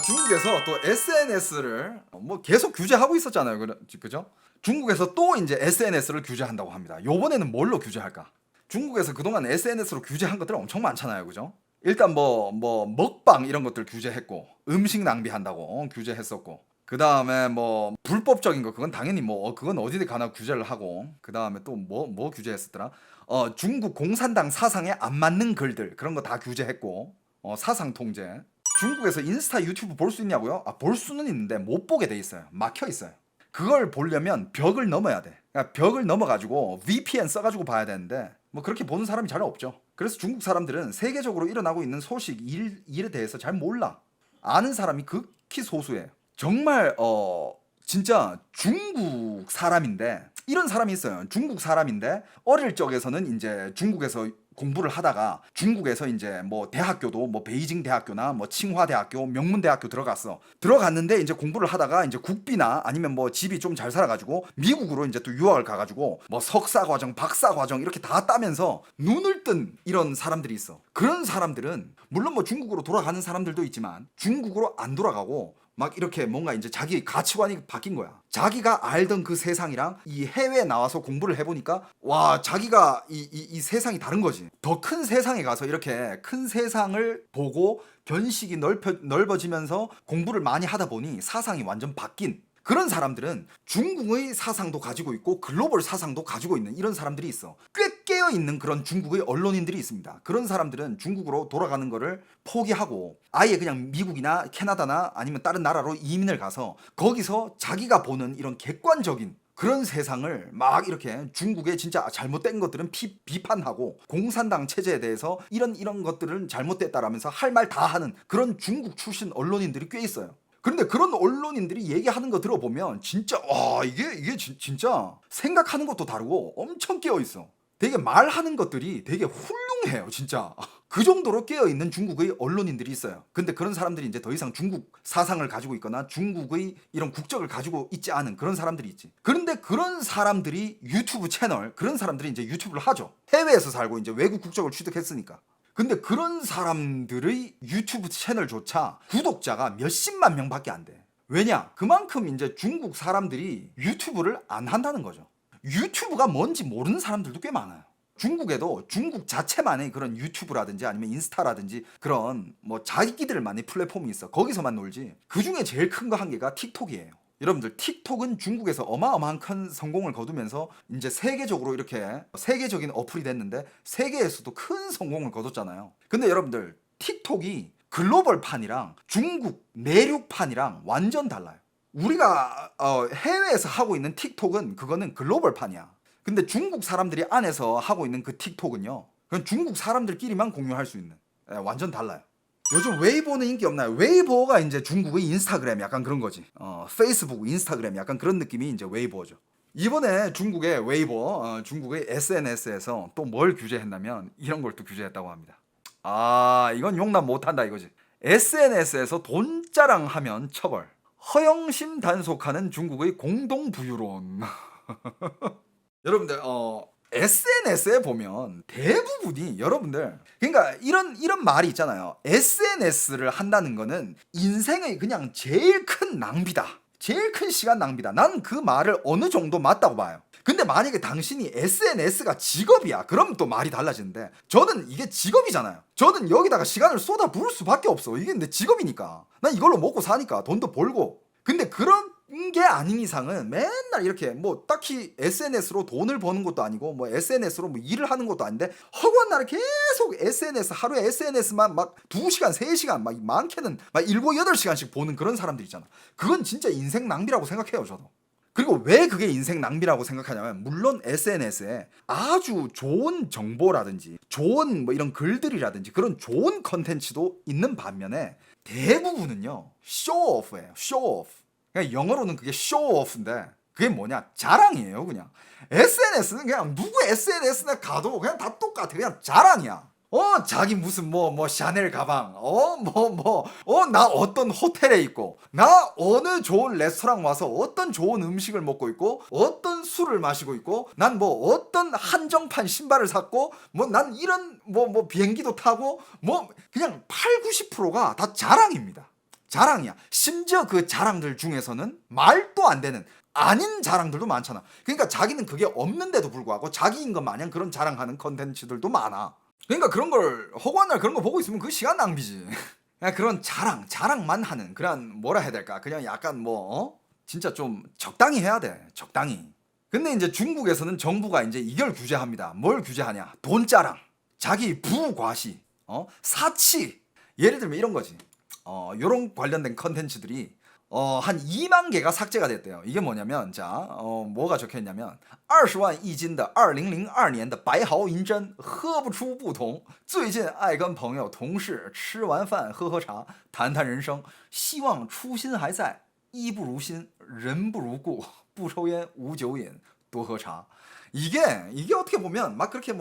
중국에서 또 SNS를 뭐 계속 규제하고 있었잖아요. 그죠? 중국에서 또 이제 SNS를 규제한다고 합니다. 요번에는 뭘로 규제할까? 중국에서 그동안 SNS로 규제한 것들 엄청 많잖아요. 그죠? 일단 뭐 먹방 이런 것들 규제했고, 음식 낭비한다고 규제했었고, 그 다음에 뭐 불법적인 거 그건 당연히 뭐 그건 어디든 가나 규제를 하고, 그 다음에 또 뭐 규제했었더라? 중국 공산당 사상에 안 맞는 글들 그런 거 다 규제했고, 사상 통제. 중국에서 인스타 유튜브 볼 수 있냐고요? 볼 수는 있는데 못 보게 돼 있어요. 막혀 있어요. 그걸 보려면 벽을 넘어야 돼. 그러니까 벽을 넘어가지고 VPN 써가지고 봐야 되는데 뭐 그렇게 보는 사람이 잘 없죠. 그래서 중국 사람들은 세계적으로 일어나고 있는 소식, 일에 대해서 잘 몰라. 아는 사람이 극히 소수예요. 정말 진짜 중국 사람인데 이런 사람이 있어요. 중국 사람인데 어릴 적에서는 이제 중국에서 공부를 하다가 중국에서 이제 뭐 대학교도 뭐 베이징 대학교나 뭐 칭화 대학교, 명문 대학교 들어갔어. 들어갔는데 이제 공부를 하다가 이제 국비나 아니면 뭐 집이 좀 잘 살아가지고 미국으로 이제 또 유학을 가가지고 뭐 석사 과정, 박사 과정 이렇게 다 따면서 눈을 뜬 이런 사람들이 있어. 그런 사람들은 물론 뭐 중국으로 돌아가는 사람들도 있지만 중국으로 안 돌아가고 막 이렇게 뭔가 이제 자기 가치관이 바뀐 거야. 자기가 알던 그 세상이랑 이 해외에 나와서 공부를 해보니까 와, 자기가 이 세상이 다른 거지. 더 큰 세상에 가서 이렇게 큰 세상을 보고 견식이 넓어지면서 공부를 많이 하다 보니 사상이 완전 바뀐 그런 사람들은 중국의 사상도 가지고 있고 글로벌 사상도 가지고 있는 이런 사람들이 있어. 꽤 깨어있는 그런 중국의 언론인들이 있습니다. 그런 사람들은 중국으로 돌아가는 거를 포기하고 아예 그냥 미국이나 캐나다나 아니면 다른 나라로 이민을 가서 거기서 자기가 보는 이런 객관적인 그런 세상을 막 이렇게 중국의 진짜 잘못된 것들은 비판하고 공산당 체제에 대해서 이런 것들은 잘못됐다라면서 할 말 다 하는 그런 중국 출신 언론인들이 꽤 있어요. 그런데 그런 언론인들이 얘기하는 거 들어보면 진짜 이게 진짜 생각하는 것도 다르고 엄청 깨어 있어. 되게 말하는 것들이 되게 훌륭해요, 진짜. 그 정도로 깨어있는 중국의 언론인들이 있어요. 근데 그런 사람들이 이제 더 이상 중국 사상을 가지고 있거나 중국의 이런 국적을 가지고 있지 않은 그런 사람들이 있지. 그런데 그런 사람들이 유튜브 채널, 그런 사람들이 이제 유튜브를 하죠. 해외에서 살고 이제 외국 국적을 취득했으니까. 근데 그런 사람들의 유튜브 채널조차 구독자가 몇십만 명밖에 안 돼. 왜냐? 그만큼 이제 중국 사람들이 유튜브를 안 한다는 거죠. 유튜브가 뭔지 모르는 사람들도 꽤 많아요. 중국에도 중국 자체만의 그런 유튜브라든지 아니면 인스타라든지 그런 뭐 자기들만의 플랫폼이 있어. 거기서만 놀지. 그 중에 제일 큰 거 한 개가 틱톡이에요. 여러분들 틱톡은 중국에서 어마어마한 큰 성공을 거두면서 이제 세계적으로 이렇게 세계적인 어플이 됐는데 세계에서도 큰 성공을 거뒀잖아요. 근데 여러분들 틱톡이 글로벌판이랑 중국 내륙판이랑 완전 달라요. 우리가 해외에서 하고 있는 틱톡은 그거는 글로벌판이야. 근데 중국 사람들이 안에서 하고 있는 그 틱톡은요, 그건 중국 사람들끼리만 공유할 수 있는 완전 달라요. 요즘 웨이보는 인기 없나요? 웨이보가 이제 중국의 인스타그램 약간 그런 거지. 페이스북, 인스타그램 약간 그런 느낌이 이제 웨이보죠. 이번에 중국의 웨이보, 중국의 SNS에서 또 뭘 규제했냐면 이런 걸 또 규제했다고 합니다. 이건 용납 못한다 이거지. SNS에서 돈 자랑하면 처벌. 허영심 단속하는 중국의 공동부유론. 여러분들 SNS에 보면 대부분이 여러분들 그러니까 이런 말이 있잖아요. SNS를 한다는 거는 인생의 그냥 제일 큰 낭비다. 제일 큰 시간 낭비다. 난 그 말을 어느 정도 맞다고 봐요. 근데 만약에 당신이 SNS가 직업이야. 그럼 또 말이 달라지는데 저는 이게 직업이잖아요. 저는 여기다가 시간을 쏟아 부을 수밖에 없어. 이게 내 직업이니까. 난 이걸로 먹고 사니까 돈도 벌고. 근데 그런 게 아닌 이상은 맨날 이렇게 뭐 딱히 SNS로 돈을 버는 것도 아니고 뭐 SNS로 뭐 일을 하는 것도 아닌데 허구한 날에 계속 SNS 하루에 SNS만 막 2시간 3시간 막 많게는 막 7, 8시간씩 보는 그런 사람들 있잖아. 그건 진짜 인생 낭비라고 생각해요, 저도. 그리고 왜 그게 인생 낭비라고 생각하냐면 물론 SNS에 아주 좋은 정보라든지 좋은 뭐 이런 글들이라든지 그런 좋은 컨텐츠도 있는 반면에 대부분은요 쇼오프예요. 쇼오프. 그냥 영어로는 그게 쇼오프인데 그게 뭐냐? 자랑이에요, 그냥. SNS는 그냥 누구 SNS나 가도 그냥 다 똑같아. 그냥 자랑이야. 자기 무슨 뭐 샤넬 가방, 나 어떤 호텔에 있고, 나 어느 좋은 레스토랑 와서 어떤 좋은 음식을 먹고 있고, 어떤 술을 마시고 있고, 난 뭐 어떤 한정판 신발을 샀고, 뭐 난 이런 비행기도 타고, 뭐 그냥 8, 90%가 다 자랑입니다. 자랑이야. 심지어 그 자랑들 중에서는 말도 안 되는 아닌 자랑들도 많잖아. 그러니까 자기는 그게 없는데도 불구하고 자기인 것 마냥 그런 자랑하는 컨텐츠들도 많아. 그러니까 그런 걸 허구한 날 그런 거 보고 있으면 그 시간 낭비지. 그냥 그런 자랑만 하는 그런 뭐라 해야 될까? 그냥 약간 진짜 좀 적당히 해야 돼. 적당히. 근데 이제 중국에서는 정부가 이제 이걸 규제합니다. 뭘 규제하냐? 돈자랑, 자기 부과시, 사치. 예를 들면 이런 거지. 요런 관련된 컨텐츠들이 한 2만 개가 삭제가 됐대요. 이게 뭐냐면 뭐가 적혀 있냐면 20만 一斤的 2002年的白毫银针喝不出不同最近爱跟朋友同事吃完饭喝喝茶谈谈人生希望初心还在衣不如新人不如故不抽烟无酒瘾多喝茶 이게 어떻게 보면 막 그렇게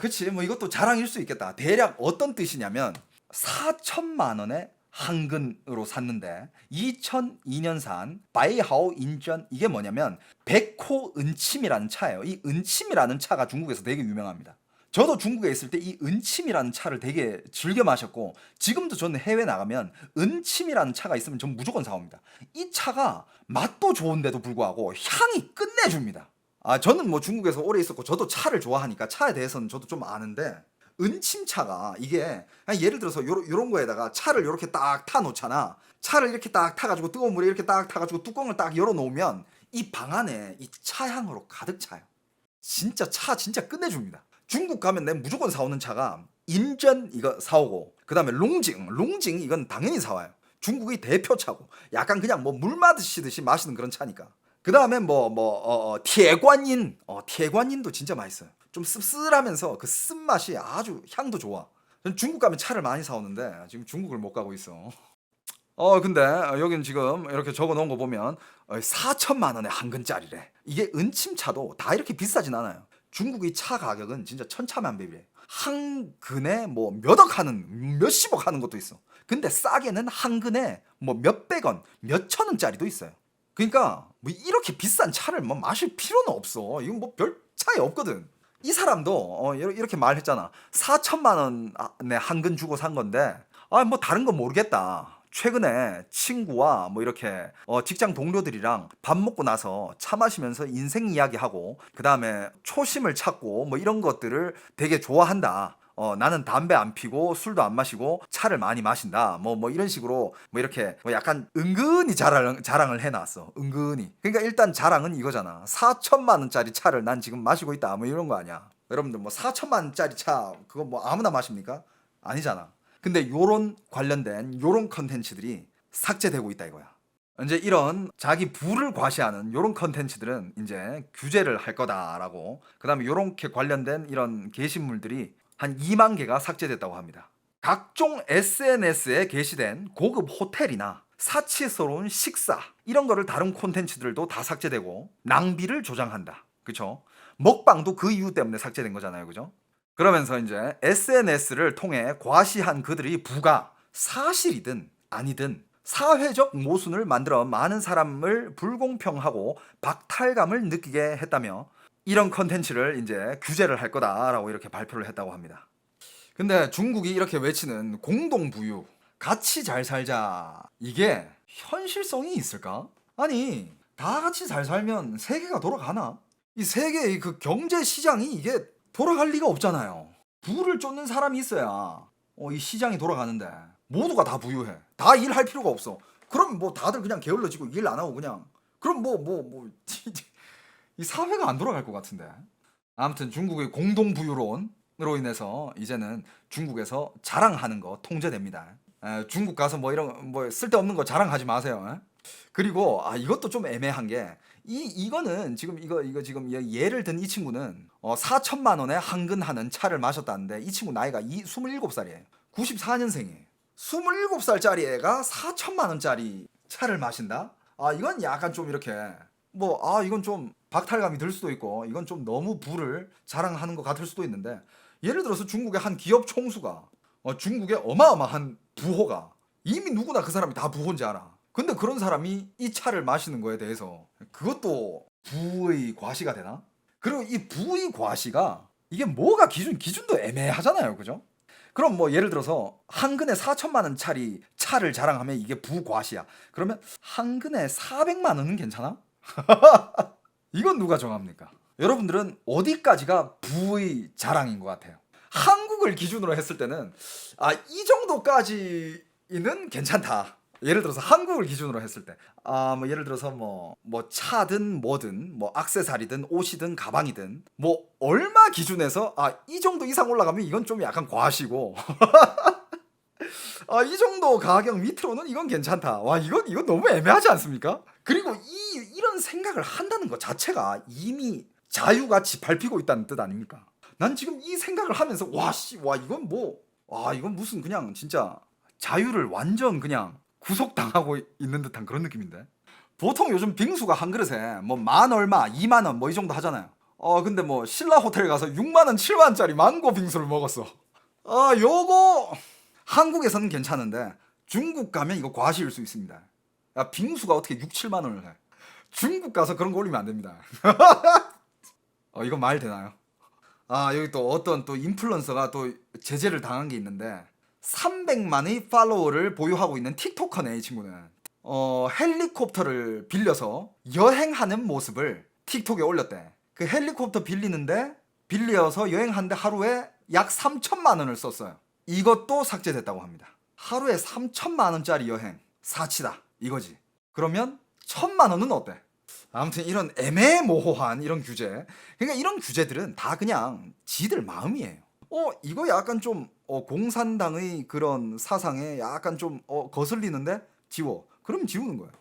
그치 이것도 자랑일 수 있겠다. 대략 어떤 뜻이냐면 4천만 원에 한근으로 샀는데 2002년산 바이하오 인전 이게 뭐냐면 백호 은침이라는 차예요. 이 은침이라는 차가 중국에서 되게 유명합니다. 저도 중국에 있을 때 이 은침이라는 차를 되게 즐겨 마셨고 지금도 저는 해외 나가면 은침이라는 차가 있으면 전 무조건 사옵니다. 이 차가 맛도 좋은데도 불구하고 향이 끝내줍니다. 저는 중국에서 오래 있었고 저도 차를 좋아하니까 차에 대해서는 저도 좀 아는데 은침차가 이게 예를 들어서 요런 거에다가 차를 이렇게 딱 타 놓잖아. 차를 이렇게 딱 타가지고 뜨거운 물에 이렇게 딱 타가지고 뚜껑을 딱 열어 놓으면 이 방 안에 이 차향으로 가득 차요. 진짜 차 진짜 끝내줍니다. 중국 가면 내 무조건 사오는 차가 인전 이거 사오고 그 다음에 롱징 이건 당연히 사와요. 중국의 대표차고 약간 그냥 물 마시듯이 마시는 그런 차니까. 그 다음에铁观音도 진짜 맛있어요. 좀 씁쓸하면서 그 쓴맛이 아주 향도 좋아. 전 중국 가면 차를 많이 사오는데 지금 중국을 못 가고 있어. 근데 여기는 지금 이렇게 적어 놓은 거 보면 4천만 원에 한 근짜리래. 이게 은침차도 다 이렇게 비싸진 않아요. 중국의 차 가격은 진짜 천차만별이래. 한 근에 몇억 하는 몇십억 하는 것도 있어. 근데 싸게는 한 근에 몇백 원, 몇천 원짜리도 있어요. 그러니까 이렇게 비싼 차를 마실 필요는 없어. 이건 별 차이 없거든. 이 사람도 이렇게 말했잖아. 4천만 원에 한 근 주고 산 건데 다른 건 모르겠다. 최근에 친구와 이렇게 직장 동료들이랑 밥 먹고 나서 차 마시면서 인생 이야기하고 그 다음에 초심을 찾고 이런 것들을 되게 좋아한다. 나는 담배 안 피고 술도 안 마시고 차를 많이 마신다. 이런 식으로 이렇게 약간 은근히 자랑을 해놨어. 은근히. 그러니까 일단 자랑은 이거잖아. 4천만 원짜리 차를 난 지금 마시고 있다. 이런 거 아니야. 여러분들 4천만 원짜리 차 그거 아무나 마십니까? 아니잖아. 근데 요런 관련된 요런 컨텐츠들이 삭제되고 있다 이거야. 이제 이런 자기 부를 과시하는 요런 컨텐츠들은 이제 규제를 할 거다라고. 그다음에 요렇게 관련된 이런 게시물들이 한 2만 개가 삭제됐다고 합니다. 각종 SNS에 게시된 고급 호텔이나 사치스러운 식사 이런 거를 다룬 콘텐츠들도 다 삭제되고 낭비를 조장한다. 그쵸? 먹방도 그 이유 때문에 삭제된 거잖아요. 그죠? 그러면서 이제 SNS를 통해 과시한 그들의 부가 사실이든 아니든 사회적 모순을 만들어 많은 사람을 불공평하고 박탈감을 느끼게 했다며 이런 컨텐츠를 이제 규제를 할 거다라고 이렇게 발표를 했다고 합니다. 근데 중국이 이렇게 외치는 공동부유, 같이 잘 살자 이게 현실성이 있을까? 아니 다 같이 잘 살면 세계가 돌아가나? 이 세계의 그 경제 시장이 이게 돌아갈 리가 없잖아요. 부를 쫓는 사람이 있어야 이 시장이 돌아가는데 모두가 다 부유해. 다 일할 필요가 없어. 그럼 다들 그냥 게을러지고 일 안 하고 그냥 그럼 이 사회가 안 돌아갈 것 같은데. 아무튼 중국의 공동부유론으로 인해서 이제는 중국에서 자랑하는 거 통제됩니다. 중국 가서 이런 쓸데없는 거 자랑하지 마세요. 그리고 이것도 좀 애매한 게 이거는 지금 이거 지금 예를 든 이 친구는 4천만 원에 한근하는 차를 마셨다는데 이 친구 나이가 27살이에요. 94년생이에요. 27살짜리 애가 4천만 원짜리 차를 마신다? 이건 약간 좀 이렇게 이건 좀 박탈감이 들 수도 있고 이건 좀 너무 부를 자랑하는 것 같을 수도 있는데 예를 들어서 중국의 한 기업 총수가 중국의 어마어마한 부호가 이미 누구나 그 사람이 다 부호인지 알아. 근데 그런 사람이 이 차를 마시는 거에 대해서 그것도 부의 과시가 되나? 그리고 이 부의 과시가 이게 뭐가 기준도 애매하잖아요. 그죠? 그럼 뭐 예를 들어서 한 근에 4천만 원짜리 차를 자랑하면 이게 부과시야. 그러면 한 근에 400만 원은 괜찮아? 이건 누가 정합니까? 여러분들은 어디까지가 부의 자랑인 것 같아요? 한국을 기준으로 했을 때는 이 정도까지는 괜찮다. 예를 들어서 한국을 기준으로 했을 때 뭐 예를 들어서 뭐 차든 뭐든 뭐 액세서리든 옷이든 가방이든 뭐 얼마 기준에서 이 정도 이상 올라가면 이건 좀 약간 과하시고 이 정도 가격 밑으로는 이건 괜찮다. 와, 이건 너무 애매하지 않습니까? 그리고 이런 생각을 한다는 것 자체가 이미 자유가 짓밟히고 있다는 뜻 아닙니까? 난 지금 이 생각을 하면서 이건 무슨 그냥 진짜 자유를 완전 그냥 구속당하고 있는 듯한 그런 느낌인데. 보통 요즘 빙수가 한 그릇에 뭐 만 얼마, 2만 원 뭐 이 정도 하잖아요. 근데 뭐 신라 호텔 가서 6만 원, 7만 원짜리 망고 빙수를 먹었어. 요거 한국에서는 괜찮은데 중국 가면 이거 과시일 수 있습니다. 야, 빙수가 어떻게 6, 7만 원을 해? 중국 가서 그런 거 올리면 안 됩니다. 이거 말 되나요? 여기 또 어떤 또 인플루언서가 또 제재를 당한 게 있는데 300만의 팔로워를 보유하고 있는 틱토커네. 이 친구는 헬리콥터를 빌려서 여행하는 모습을 틱톡에 올렸대. 그 헬리콥터 빌려서 여행하는데 하루에 약 3천만 원을 썼어요. 이것도 삭제됐다고 합니다. 하루에 3천만 원짜리 여행 사치다 이거지. 그러면 1,000만 원은 어때? 아무튼 이런 애매모호한 이런 규제, 그러니까 이런 규제들은 다 그냥 지들 마음이에요. 이거 약간 좀 공산당의 그런 사상에 약간 좀 거슬리는데 지워. 그럼 지우는 거예요.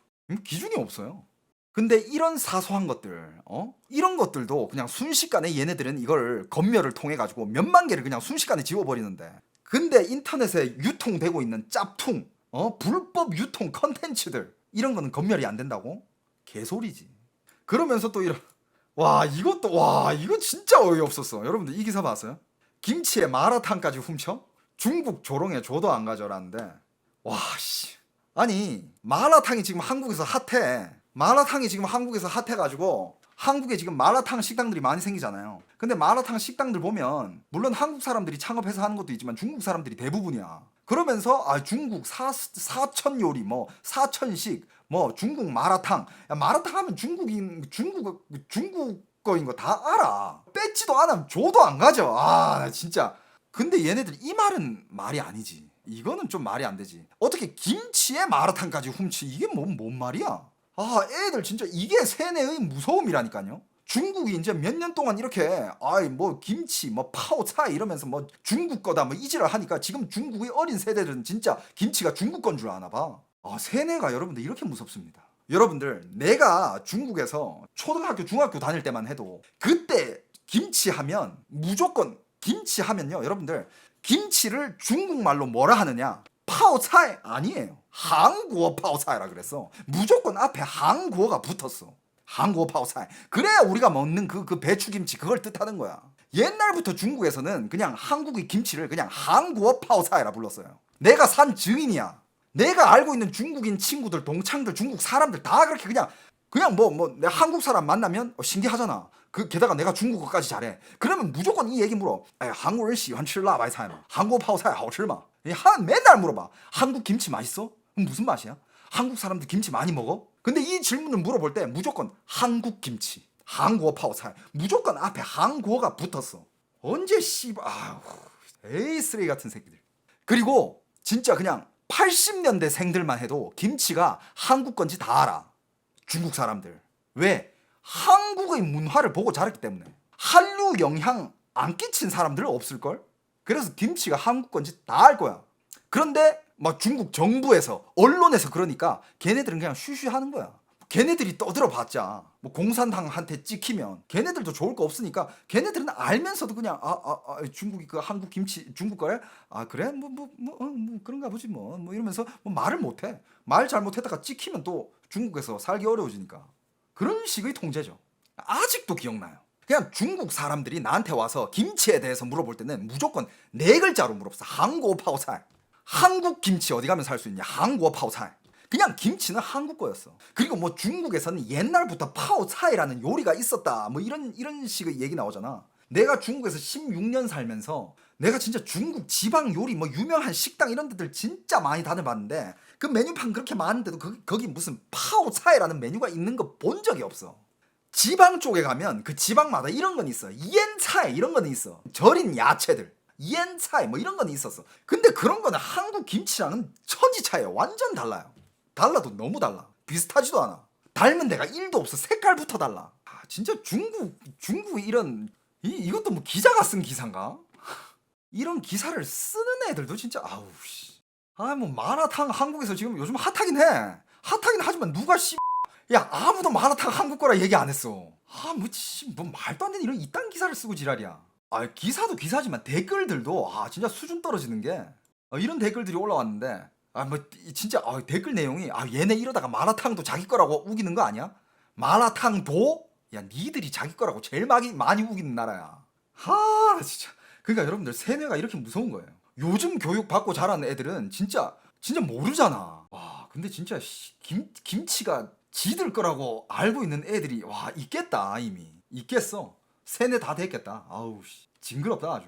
기준이 없어요. 근데 이런 사소한 것들, 이런 것들도 그냥 순식간에 얘네들은 이걸 검열을 통해 가지고 몇만 개를 그냥 순식간에 지워버리는데, 근데 인터넷에 유통되고 있는 짭퉁, 불법 유통 컨텐츠들 이런 거는 검열이 안 된다고? 개소리지. 그러면서 또 이거 진짜 어이없었어. 여러분들 이 기사 봤어요? 김치에 마라탕까지 훔쳐? 중국 조롱에 조도 안 가져라는데, 아니 마라탕이 지금 한국에서 핫해가지고 한국에 지금 마라탕 식당들이 많이 생기잖아요. 근데 마라탕 식당들 보면 물론 한국 사람들이 창업해서 하는 것도 있지만 중국 사람들이 대부분이야. 그러면서 중국 사천 요리 뭐 사천식 뭐 중국 마라탕, 마라탕 하면 중국 거인 거 다 알아. 뺏지도 않으면 줘도 안 가져. 나 진짜. 근데 얘네들 이 말은 말이 아니지. 이거는 좀 말이 안 되지. 어떻게 김치에 마라탕까지 훔치? 이게 뭔 말이야? 애들 진짜 이게 세뇌의 무서움이라니까요. 중국이 이제 몇 년 동안 이렇게 뭐 김치 뭐 파오차이 이러면서 뭐 중국 거다 뭐 이지랄 하니까 지금 중국의 어린 세대들은 진짜 김치가 중국 건 줄 아나 봐. 세뇌가 여러분들 이렇게 무섭습니다. 여러분들 내가 중국에서 초등학교 중학교 다닐 때만 해도 그때 김치 하면요 여러분들, 김치를 중국말로 뭐라 하느냐? 파오차이 아니에요. 한국어 파오차이라 그랬어. 무조건 앞에 한국어가 붙었어. 한국어 파오차이. 그래야 우리가 먹는 그 배추김치 그걸 뜻하는 거야. 옛날부터 중국에서는 그냥 한국의 김치를 그냥 한국어 파오차이라 불렀어요. 내가 산 증인이야. 내가 알고 있는 중국인 친구들, 동창들, 중국 사람들 다 그렇게 그냥 내가 한국 사람 만나면 신기하잖아. 게다가 내가 중국어까지 잘해. 그러면 무조건 이 얘기 물어. 한국인喜欢吃辣白菜吗? 한국 파오차이 好吃吗? 맨날 물어봐. 한국 김치 맛있어? 무슨 맛이야? 한국 사람들 김치 많이 먹어? 근데 이 질문을 물어볼 때 무조건 한국 김치, 한국어 파오차이, 무조건 앞에 한국어가 붙었어. 언제 에이 쓰레기 같은 새끼들. 그리고 진짜 그냥 80년대 생들만 해도 김치가 한국 건지 다 알아. 중국 사람들. 왜? 한국의 문화를 보고 자랐기 때문에. 한류 영향 안 끼친 사람들 없을걸? 그래서 김치가 한국 건지 다 알 거야. 그런데 막 중국 정부에서 언론에서 그러니까 걔네들은 그냥 쉬쉬 하는 거야. 걔네들이 떠들어봤자 뭐 공산당한테 찍히면 걔네들도 좋을 거 없으니까 걔네들은 알면서도 그냥 중국이 그 한국 김치 중국 거야? 그래? 뭐 그런가 보지 뭐 이러면서 말을 못해. 말 잘못했다가 찍히면 또 중국에서 살기 어려워지니까. 그런 식의 통제죠. 아직도 기억나요. 그냥 중국 사람들이 나한테 와서 김치에 대해서 물어볼 때는 무조건 네 글자로 물어봤어. 한국어 파오차이. 한국 김치 어디 가면 살 수 있냐? 한국어 파오차이. 그냥 김치는 한국 거였어. 그리고 뭐 중국에서는 옛날부터 파오차이라는 요리가 있었다. 뭐 이런 식의 얘기 나오잖아. 내가 중국에서 16년 살면서 내가 진짜 중국 지방 요리 뭐 유명한 식당 이런 데들 진짜 많이 다녀봤는데 그 메뉴판 그렇게 많은데도 거기 무슨 파오차이라는 메뉴가 있는 거 본 적이 없어. 지방 쪽에 가면 그 지방마다 이런 건 있어. 이엔차이 이런 거는 있어. 절인 야채들. 이엔차이 뭐 이런 거는 있었어. 근데 그런 거는 한국 김치랑은 천지 차이야. 완전 달라요. 달라도 너무 달라. 비슷하지도 않아. 닮은 데가 1도 없어. 색깔부터 달라. 아, 진짜 중국 이런 이것도 뭐 기자가 쓴 기사인가? 이런 기사를 쓰는 애들도 진짜 아우 씨. 아 뭐 마라탕 한국에서 지금 요즘 핫하긴 해. 핫하긴 하지만 누가 씨. 야 아무도 마라탕 한국 거라 얘기 안 했어. 뭐 말도 안 되는 이런 이딴 기사를 쓰고 지랄이야. 아 기사도 기사지만 댓글들도 아 진짜 수준 떨어지는 게 이런 댓글들이 올라왔는데 아 뭐 진짜 댓글 내용이 얘네 이러다가 마라탕도 자기 거라고 우기는 거 아니야? 마라탕도? 야 니들이 자기 거라고 제일 많이 우기는 나라야. 하 진짜. 그러니까 여러분들 세뇌가 이렇게 무서운 거예요. 요즘 교육 받고 자라는 애들은 진짜 모르잖아. 와 근데 진짜 김치가 지들 거라고 알고 있는 애들이 와 있겠다 이미 있겠어. 세뇌 다 됐겠다. 아우 씨 징그럽다 아주.